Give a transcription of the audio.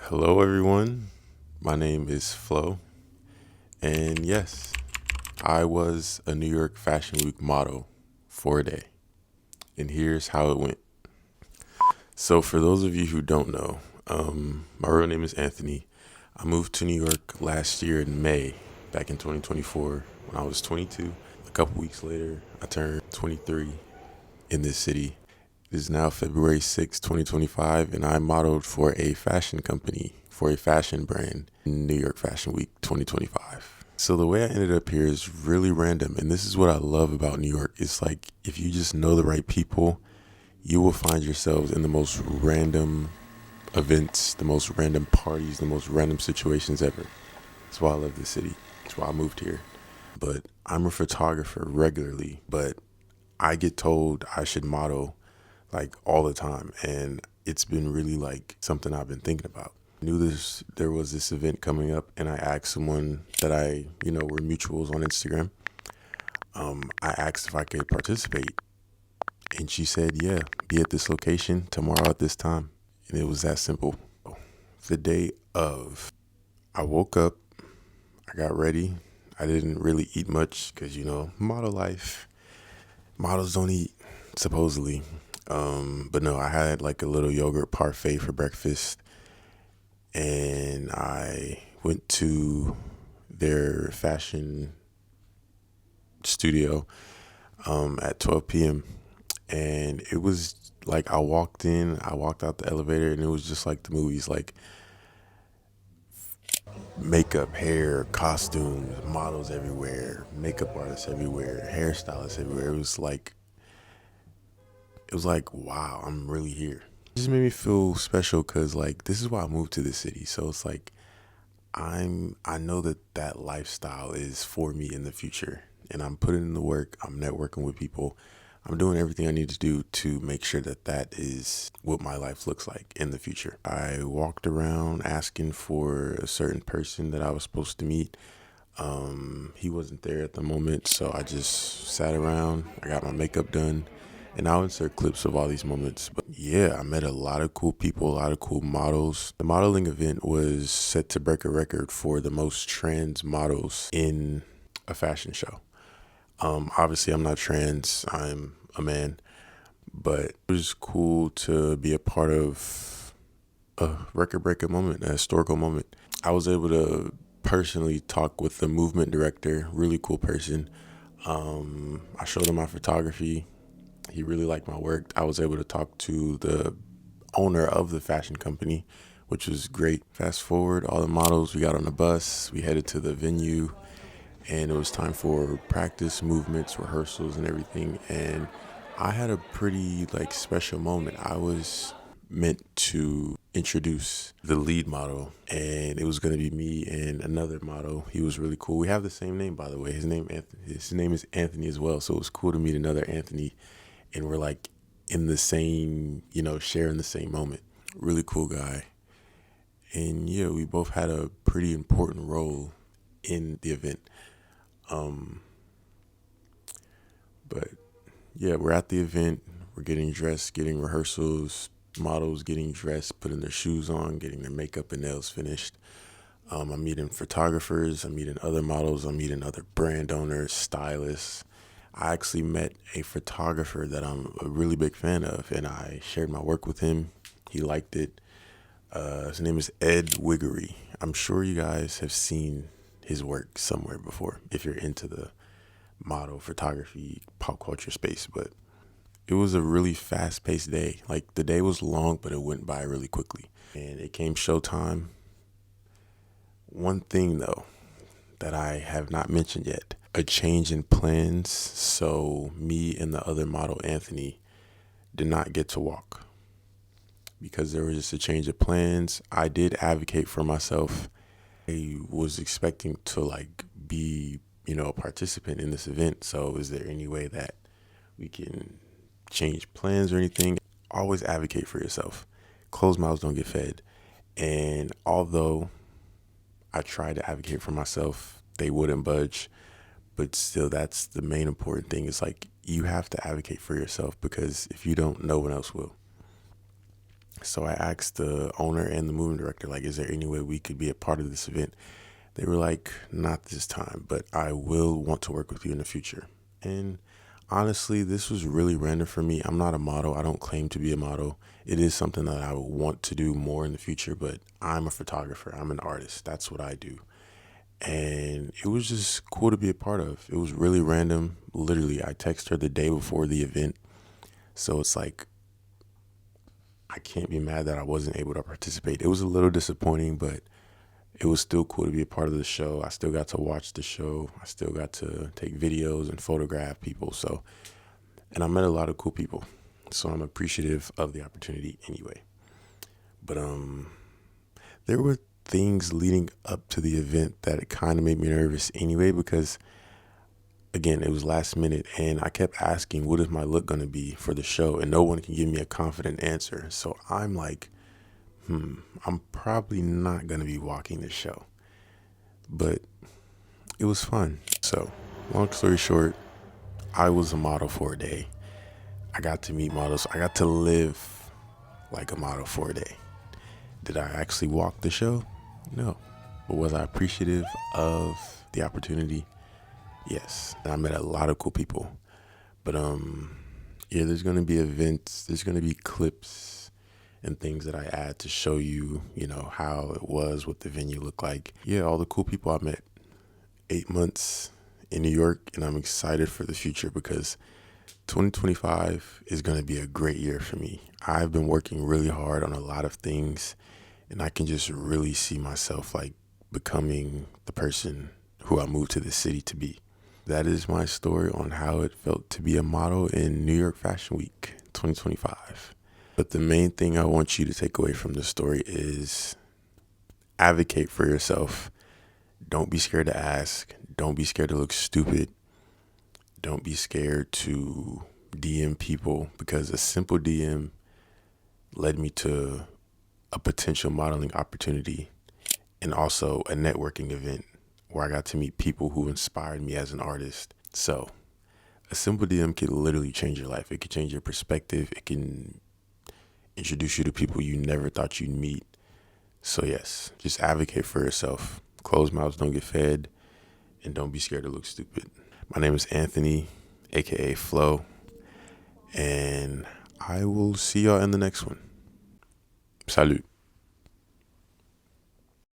Hello, everyone. My name is Flo, and yes, I was a New York Fashion Week model for a day. And here's how it went. So, for those of you who don't know, my real name is Anthony. I moved to New York last year in May, back in 2024, when I was 22. A couple weeks later, I turned 23 in this city. It is now February 6th, 2025, and I modeled for a fashion company, for a fashion brand in New York Fashion Week 2025. So the way I ended up here is really random, and this is what I love about New York. It's like if you just know the right people, you will find yourselves in the most random events, the most random parties, the most random situations ever. That's why I love this city. That's why I moved here. But I'm a photographer regularly, but I get told I should model like all the time, and it's been really like something I've been thinking about. I knew there was this event coming up, and I asked someone that were mutuals on Instagram. I asked if I could participate, and she said, "Yeah, be at this location tomorrow at this time." And it was that simple. The day of, I woke up, I got ready. I didn't really eat much because model life. Models don't eat, supposedly. But no, I had like a little yogurt parfait for breakfast, and I went to their fashion studio at 12 p.m. And it was like I walked out the elevator, and it was just like the movies, like makeup, hair, costumes, models everywhere, makeup artists everywhere, hairstylists everywhere. It was like, wow, I'm really here. It just made me feel special because like this is why I moved to this city. So it's like I know that lifestyle is for me in the future, and I'm putting in the work. I'm networking with people. I'm doing everything I need to do to make sure that is what my life looks like in the future. I walked around asking for a certain person that I was supposed to meet. He wasn't there at the moment, so I just sat around. I got my makeup done, and I'll insert clips of all these moments. But yeah, I met a lot of cool people, a lot of cool models. The modeling event was set to break a record for the most trans models in a fashion show. Obviously, I'm not trans, I'm a man, but it was cool to be a part of a record breaking moment, a historical moment. I was able to personally talk with the movement director, really cool person. I showed him my photography. He really liked my work. I was able to talk to the owner of the fashion company, which was great. Fast forward, all the models, we got on the bus, we headed to the venue, and it was time for practice, movements, rehearsals, and everything. And I had a pretty like special moment. I was meant to introduce the lead model, and it was going to be me and another model. He was really cool. We have the same name, by the way. His name is Anthony as well. So it was cool to meet another Anthony, and we're like in the same, sharing the same moment. Really cool guy. And yeah, we both had a pretty important role in the event. But yeah, we're at the event. We're getting dressed, getting rehearsals, models getting dressed, putting their shoes on, getting their makeup and nails finished. I'm meeting photographers. I'm meeting other models. I'm meeting other brand owners, stylists. I actually met a photographer that I'm a really big fan of, and I shared my work with him. He liked it. His name is Ed Wiggery. I'm sure you guys have seen his work somewhere before if you're into the model, photography, pop culture space. But it was a really fast paced day. Like the day was long, but it went by really quickly. And it came showtime. One thing though that I have not mentioned yet, a change in plans. So me and the other model, Anthony, did not get to walk because there was just a change of plans. I did advocate for myself. I was expecting to like be, a participant in this event. So is there any way that we can change plans or anything? Always advocate for yourself. Closed mouths don't get fed. And although I tried to advocate for myself, they wouldn't budge. But still, that's the main important thing. Is like you have to advocate for yourself because if you don't, no one else will. So I asked the owner and the moving director, like, is there any way we could be a part of this event? They were like, not this time, but I will want to work with you in the future. And honestly, this was really random for me. I'm not a model. I don't claim to be a model. It is something that I would want to do more in the future, but I'm a photographer. I'm an artist. That's what I do. And it was just cool to be a part of. It was really random. Literally, I texted her the day before the event. So it's like, I can't be mad that I wasn't able to participate. It was a little disappointing, but it was still cool to be a part of the show. I still got to watch the show. I still got to take videos and photograph people. So, and I met a lot of cool people. So I'm appreciative of the opportunity anyway. But there were things leading up to the event that kind of made me nervous anyway, because again, it was last minute and I kept asking, what is my look going to be for the show? And no one can give me a confident answer. So I'm like, I'm probably not going to be walking the show, but it was fun. So long story short, I was a model for a day. I got to meet models. I got to live like a model for a day. Did I actually walk the show? No. But was I appreciative of the opportunity? Yes. And I met a lot of cool people. But yeah, there's gonna be events, there's gonna be clips and things that I add to show you, how it was, what the venue looked like. Yeah, all the cool people I met. 8 months in New York, and I'm excited for the future because 2025 is going to be a great year for me. I've been working really hard on a lot of things, and I can just really see myself like becoming the person who I moved to the city to be. That is my story on how it felt to be a model in New York Fashion Week 2025. But the main thing I want you to take away from this story is advocate for yourself. Don't be scared to ask. Don't be scared to look stupid. Don't be scared to DM people, because a simple DM led me to a potential modeling opportunity and also a networking event where I got to meet people who inspired me as an artist. So a simple DM can literally change your life. It can change your perspective. It can introduce you to people you never thought you'd meet. So yes, just advocate for yourself. Closed mouths don't get fed, and don't be scared to look stupid. My name is Anthony, aka Flo, and I will see y'all in the next one. Salut.